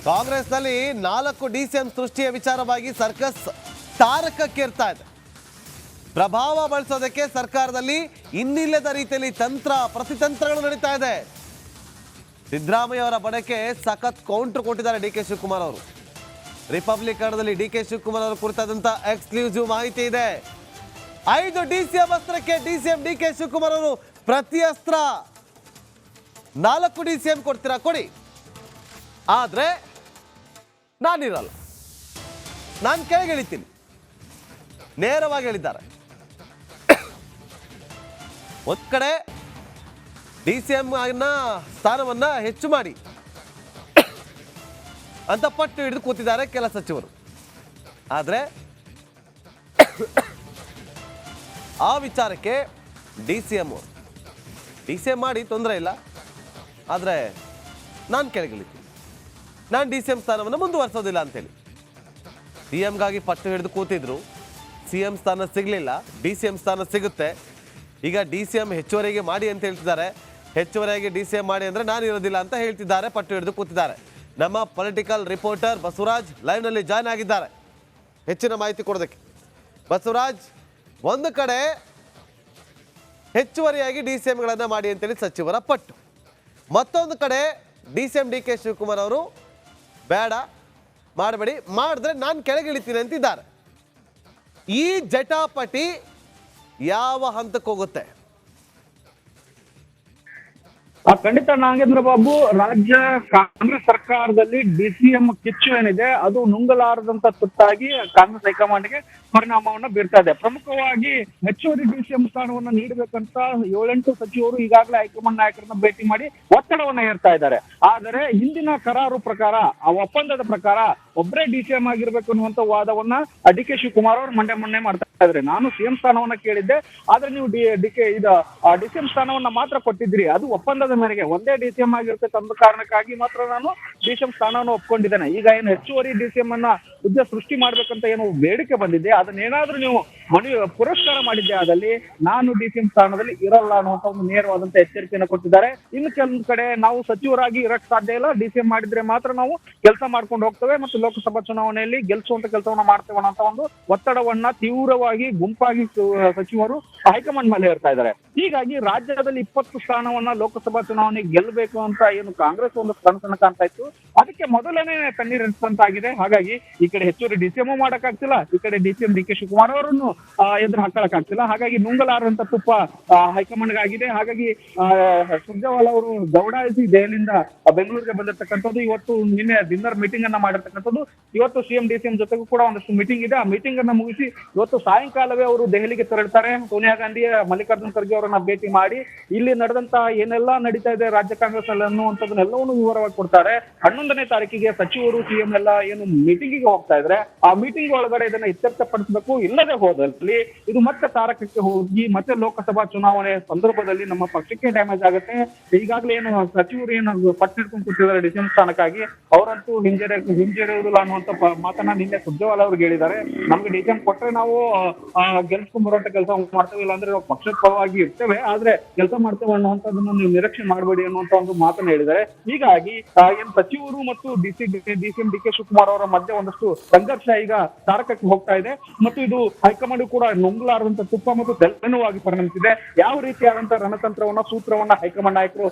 ಕಾಂಗ್ರೆಸ್ನಲ್ಲಿ 4 ಡಿಸಿಎಂ ಸೃಷ್ಟಿಯ ವಿಚಾರವಾಗಿ ಸರ್ಕಸ್ ತಾರಕಕ್ಕೇರ್ತಾ ಇದೆ. ಪ್ರಭಾವ ಬಳಸೋದಕ್ಕೆ ಸರ್ಕಾರದಲ್ಲಿ ಇನ್ನಿಲ್ಲದ ರೀತಿಯಲ್ಲಿ ಪ್ರತಿತಂತ್ರಗಳು ನಡೀತಾ ಇದೆ. ಸಿದ್ದರಾಮಯ್ಯ ಅವರ ಬಣಕ್ಕೆ ಸಖತ್ ಕೌಂಟರ್ ಕೊಟ್ಟಿದ್ದಾರೆ ಡಿ ಕೆ ಶಿವಕುಮಾರ್ ಅವರು. ರಿಪಬ್ಲಿಕ್ ಕನ್ನಡದಲ್ಲಿ ಡಿ ಕೆ ಶಿವಕುಮಾರ್ ಅವರು ಕುರಿತಾದಂತ ಎಕ್ಸ್ಕ್ಲೂಸಿವ್ ಮಾಹಿತಿ ಇದೆ. 5 ಡಿಸಿಎಂ ಅಸ್ತ್ರಕ್ಕೆ ಡಿಸಿಎಂ ಡಿ ಕೆ ಶಿವಕುಮಾರ್ ಅವರು ಪ್ರತಿ ಅಸ್ತ್ರ. 4 ಡಿಸಿಎಂ ಕೊಡ್ತೀರಾ ಕೊಡಿ, ಆದ್ರೆ ನಾನಿರಲ್ಲ, ನಾನು ಕೆಳಗಿಳಿತೀನಿ ನೇರವಾಗಿ ಹೇಳಿದ್ದಾರೆ. ಒಂದ್ ಕಡೆ ಡಿಸಿಎಂ ಸ್ಥಾನವನ್ನ ಹೆಚ್ಚು ಮಾಡಿ ಅಂತ ಪಟ್ಟು ಹಿಡಿದು ಕೂತಿದ್ದಾರೆ ಕೆಲ ಸಚಿವರು. ಆದ್ರೆ ಆ ವಿಚಾರಕ್ಕೆ ಡಿಸಿಎಂ ಮಾಡಿ ತೊಂದರೆ ಇಲ್ಲ, ಆದರೆ ನಾನು ಕೆಳಗಿಳಿತೀನಿ, ನಾನು ಡಿಸಿಎಂ ಸ್ಥಾನವನ್ನು ಮುಂದುವರಿಸೋದಿಲ್ಲ ಅಂತೇಳಿ ಸಿಎಂಗಾಗಿ ಪಟ್ಟು ಹಿಡಿದು ಕೂತಿದ್ರು. ಸಿಎಂ ಸ್ಥಾನ ಸಿಗಲಿಲ್ಲ, ಡಿಸಿಎಂ ಸ್ಥಾನ ಸಿಗುತ್ತೆ. ಈಗ ಡಿಸಿಎಂ ಹೆಚ್ಚುವರೆಗೆ ಮಾಡಿ ಅಂತ ಹೇಳ್ತಿದ್ದಾರೆ. ಹೆಚ್ಚುವರೆಗೆ ಡಿಸಿಎಂ ಮಾಡಿ ಅಂದರೆ ನಾನು ಇರೋದಿಲ್ಲ ಅಂತ ಹೇಳ್ತಿದ್ದಾರೆ, ಪಟ್ಟು ಹಿಡಿದು ಕೂತಿದ್ದಾರೆ. ನಮ್ಮ ಪೊಲಿಟಿಕಲ್ ರಿಪೋರ್ಟರ್ ಬಸವರಾಜ್ ಲೈವ್ನಲ್ಲಿ ಜಾಯ್ನ್ ಆಗಿದ್ದಾರೆ ಹೆಚ್ಚಿನ ಮಾಹಿತಿ ಕೊಡೋದಕ್ಕೆ. ಬಸವರಾಜ್, ಒಂದು ಕಡೆ ಹೆಚ್ಚುವರಿಯಾಗಿ ಡಿಸಿಎಂಗಳನ್ನು ಮಾಡಿ ಅಂತೇಳಿ ಸಚಿವರ ಪಟ್ಟು, ಮತ್ತೊಂದು ಕಡೆ ಡಿಸಿಎಂ ಡಿ ಕೆ ಶಿವಕುಮಾರ್ ಅವರು ಬೇಡ ಮಾಡಬೇಡಿ, ಮಾಡಿದ್ರೆ ನಾನು ಕೆಳಗಿಳಿತೀನಿ ಅಂತಿದ್ದಾರೆ. ಈ ಜಟಾಪಟಿ ಯಾವ ಹಂತಕ್ಕೆ ಹೋಗುತ್ತೆ? ಖಂಡಿತ ನಾಗೇಂದ್ರ ಬಾಬು, ರಾಜ್ಯ ಕಾಂಗ್ರೆಸ್ ಸರ್ಕಾರದಲ್ಲಿ ಡಿಸಿಎಂ ಕಿಚ್ಚು ಏನಿದೆ ಅದು ನುಂಗಲಾರದಂತ ತುತ್ತಾಗಿ ಕಾಂಗ್ರೆಸ್ ಹೈಕಮಾಂಡ್ಗೆ ಪರಿಣಾಮವನ್ನ ಬೀರ್ತಾ ಇದೆ. ಪ್ರಮುಖವಾಗಿ ಹೆಚ್ಚುವರಿ ಡಿಸಿಎಂ ಸ್ಥಾನವನ್ನ ನೀಡಬೇಕಂತ 7-8 ಸಚಿವರು ಈಗಾಗಲೇ ಹೈಕಮಾಂಡ್ ನಾಯಕರನ್ನ ಭೇಟಿ ಮಾಡಿ ಒತ್ತಡವನ್ನ ಹೇರ್ತಾ ಇದ್ದಾರೆ. ಆದರೆ ಹಿಂದಿನ ಕರಾರು ಪ್ರಕಾರ, ಆ ಒಪ್ಪಂದದ ಪ್ರಕಾರ ಒಬ್ಬರೇ ಡಿಸಿಎಂ ಆಗಿರ್ಬೇಕು ಅನ್ನುವಂತ ವಾದವನ್ನ ಡಿ ಕೆ ಶಿವಕುಮಾರ್ ಅವರು ಮೊನ್ನೆ ಮಾಡ್ತಾ ಇದ್ದಾರೆ. ನಾನು ಸಿಎಂ ಸ್ಥಾನವನ್ನ ಕೇಳಿದ್ದೆ, ಆದ್ರೆ ನೀವು ಡಿಸಿಎಂ ಸ್ಥಾನವನ್ನ ಮಾತ್ರ ಕೊಟ್ಟಿದ್ರಿ, ಅದು ಒಪ್ಪಂದದ ಮೇರೆಗೆ ಒಂದೇ ಡಿಸಿಎಂ ಆಗಿರುತ್ತೆ ತಂದ ಕಾರಣಕ್ಕಾಗಿ ಮಾತ್ರ ನಾನು ಡಿಸಿಎಂ ಸ್ಥಾನವನ್ನು ಒಪ್ಕೊಂಡಿದ್ದೇನೆ. ಈಗ ಏನು ಹೆಚ್ಚುವರಿ ಡಿಸಿಎಂ ಅನ್ನ ಹುದ್ದೆ ಸೃಷ್ಟಿ ಮಾಡ್ಬೇಕಂತ ಏನು ಬೇಡಿಕೆ ಬಂದಿದೆ, ಅದನ್ನೇನಾದ್ರೂ ನೀವು ಪುರಸ್ಕಾರ ಮಾಡಿದ್ದೆ ಆದಲ್ಲಿ ನಾನು ಡಿಸಿಎಂ ಸ್ಥಾನದಲ್ಲಿ ಇರಲ್ಲ ಅನ್ನುವಂತ ಒಂದು ನೇರವಾದಂತ ಎಚ್ಚರಿಕೆಯನ್ನು ಕೊಟ್ಟಿದ್ದಾರೆ. ಇನ್ನು ಕೆಲವೊಂದು ಕಡೆ ನಾವು ಸಚಿವರಾಗಿ ಇರಕ್ ಸಾಧ್ಯ ಇಲ್ಲ, ಡಿಸಿಎಂ ಮಾಡಿದ್ರೆ ಮಾತ್ರ ನಾವು ಕೆಲಸ ಮಾಡ್ಕೊಂಡು ಹೋಗ್ತೇವೆ ಮತ್ತು ಲೋಕಸಭಾ ಚುನಾವಣೆಯಲ್ಲಿ ಗೆಲ್ಸುವಂತ ಕೆಲಸವನ್ನ ಮಾಡ್ತೇವೆ ಅನ್ನೋ ಒಂದು ಒತ್ತಡವನ್ನ ತೀವ್ರವಾಗಿ ಗುಂಪಾಗಿ ಸಚಿವರು ಹೈಕಮಾಂಡ್ ಮೇಲೆ ಹೇರ್ತಾ ಇದ್ದಾರೆ. ಹೀಗಾಗಿ ರಾಜ್ಯದಲ್ಲಿ 20 ಸ್ಥಾನವನ್ನ ಲೋಕಸಭಾ ಚುನಾವಣೆ ಗೆಲ್ಲಬೇಕು ಅಂತ ಏನು ಕಾಂಗ್ರೆಸ್ ಒಂದು ಕನಸನ್ನ ಕಾಣ್ತಾ ಇತ್ತು, ಅದಕ್ಕೆ ಮೊದಲನೇ ತಣ್ಣೀರೆಂತಾಗಿದೆ. ಹಾಗಾಗಿ ಈ ಕಡೆ ಹೆಚ್ಚುವರಿ ಡಿಸಿಎಂ ಮಾಡಕ್ಕಾಗ್ತಿಲ್ಲ, ಈ ಕಡೆ ಡಿಸಿಎಂ ಡಿ ಕೆ ಶಿವಕುಮಾರ್ ಅವರನ್ನು ಎದುರು ಹಾಕಕ್ಕಾಗ್ತಿಲ್ಲ. ಹಾಗಾಗಿ ನುಂಗಲಾರಂತ ತುಪ್ಪ ಹೈಕಮಾಂಡ್ಗಾಗಿದೆ. ಹಾಗಾಗಿ ಸುರ್ಜೇವಾಲ ಅವರು ದೌಡಾಯಿಸಿ ದೆಹಲಿಯಿಂದ ಬೆಂಗಳೂರಿಗೆ ಬಂದಿರತಕ್ಕಂಥದ್ದು, ಇವತ್ತು ನಿನ್ನೆ ಡಿನ್ನರ್ ಮೀಟಿಂಗ್ ಅನ್ನ ಮಾಡಿರ್ತಕ್ಕಂಥದ್ದು. ಇವತ್ತು ಸಿಎಂ ಡಿಸಿಎಂ ಜೊತೆಗೂ ಕೂಡ ಒಂದಷ್ಟು ಮೀಟಿಂಗ್ ಇದೆ. ಆ ಮೀಟಿಂಗ್ ಅನ್ನ ಮುಗಿಸಿ ಇವತ್ತು ಸಾಯಂಕಾಲವೇ ಅವರು ದೆಹಲಿಗೆ ತೆರಳುತ್ತಾರೆ. ಸೋನಿಯಾ ಗಾಂಧಿ, ಮಲ್ಲಿಕಾರ್ಜುನ್ ಖರ್ಗೆ ಅವರನ್ನ ಭೇಟಿ ಮಾಡಿ ಇಲ್ಲಿ ನಡೆದಂತ ಏನೆಲ್ಲಾ ನಡೀತಾ ಇದೆ ರಾಜ್ಯ ಕಾಂಗ್ರೆಸ್ ಅಲ್ಲಿ ಅನ್ನುವಂಥದ್ದನ್ನೆಲ್ಲವನ್ನೂ ವಿವರವಾಗಿ ಕೊಡ್ತಾರೆ. 11ನೇ ತಾರೀಕಿಗೆ ಸಚಿವರು ಸಿಎಂ ಎಲ್ಲ ಏನು ಮೀಟಿಂಗಿಗೆ ಹೋಗ್ತಾ ಇದ್ರೆ ಆ ಮೀಟಿಂಗ್ ಒಳಗಡೆ ಇದನ್ನ ಇತ್ಯರ್ಥಪಡಿಸಬೇಕು. ಇಲ್ಲದೆ ಹೋದಲ್ಲಿ ಇದು ಮತ್ತೆ ತಾರಕಕ್ಕೆ ಹೋಗಿ ಮತ್ತೆ ಲೋಕಸಭಾ ಚುನಾವಣೆ ಸಂದರ್ಭದಲ್ಲಿ ನಮ್ಮ ಪಕ್ಷಕ್ಕೆ ಡ್ಯಾಮೇಜ್ ಆಗುತ್ತೆ. ಈಗಾಗಲೇ ಏನು ಸಚಿವರು ಏನು ಪಟ್ಟಿಡ್ಕೊಂಡು ಕೂತಿದ್ದಾರೆ ಡಿಸಿಎಂ ಸ್ಥಾನಕ್ಕಾಗಿ, ಅವರಂತೂ ಹಿಂಜರಿಯುವುದಿಲ್ಲ ಅನ್ನುವಂತ ಮಾತನ್ನ ನಿನ್ನೆ ಸುರ್ಜೇವಾಲ ಅವ್ರಿಗೆ ಹೇಳಿದ್ದಾರೆ. ನಮ್ಗೆ ಡಿಸಿಎಂ ಕೊಟ್ರೆ ನಾವು ಗೆಲ್ಸ್ಕೊಂಡ್ ಬರುವಂತ ಕೆಲಸ ಮಾಡ್ತೇವೆ, ಇಲ್ಲಾಂದ್ರೆ ನಾವು ಪಕ್ಷದ ಪರವಾಗಿ ಇರ್ತೇವೆ, ಆದ್ರೆ ಕೆಲಸ ಮಾಡ್ತೇವೆ ಅನ್ನುವಂಥದ್ದನ್ನ ನೀವು ನಿರೀಕ್ಷೆ ಮಾಡಬೇಡಿ ಅನ್ನುವಂತ ಒಂದು ಮಾತನ್ನ ಹೇಳಿದ್ದಾರೆ. ಹೀಗಾಗಿ ಏನು ಸಚಿವರು ಮತ್ತು ಡಿಸಿಎಂ ಡಿ ಕೆ ಶಿವಕುಮಾರ್ ಅವರ ಮಧ್ಯೆ ಒಂದಷ್ಟು ಸಂಘರ್ಷ ಈಗ ತಾರಕಕ್ಕೆ ಹೋಗ್ತಾ ಇದೆ ಮತ್ತು ಇದು ಹೈಕಮಾಂಡ್ ಕೂಡ ನುಂಗಲಾರದಂತ ತುಪ್ಪ ಮತ್ತು ತೆಲನುವಾಗಿ ಪರಿಣಮಿಸಿದೆ. ಯಾವ ರೀತಿಯಾದಂತಹ ರಣತಂತ್ರವನ್ನ ಸೂತ್ರವನ್ನ ಹೈಕಮಾಂಡ್ ನಾಯಕರು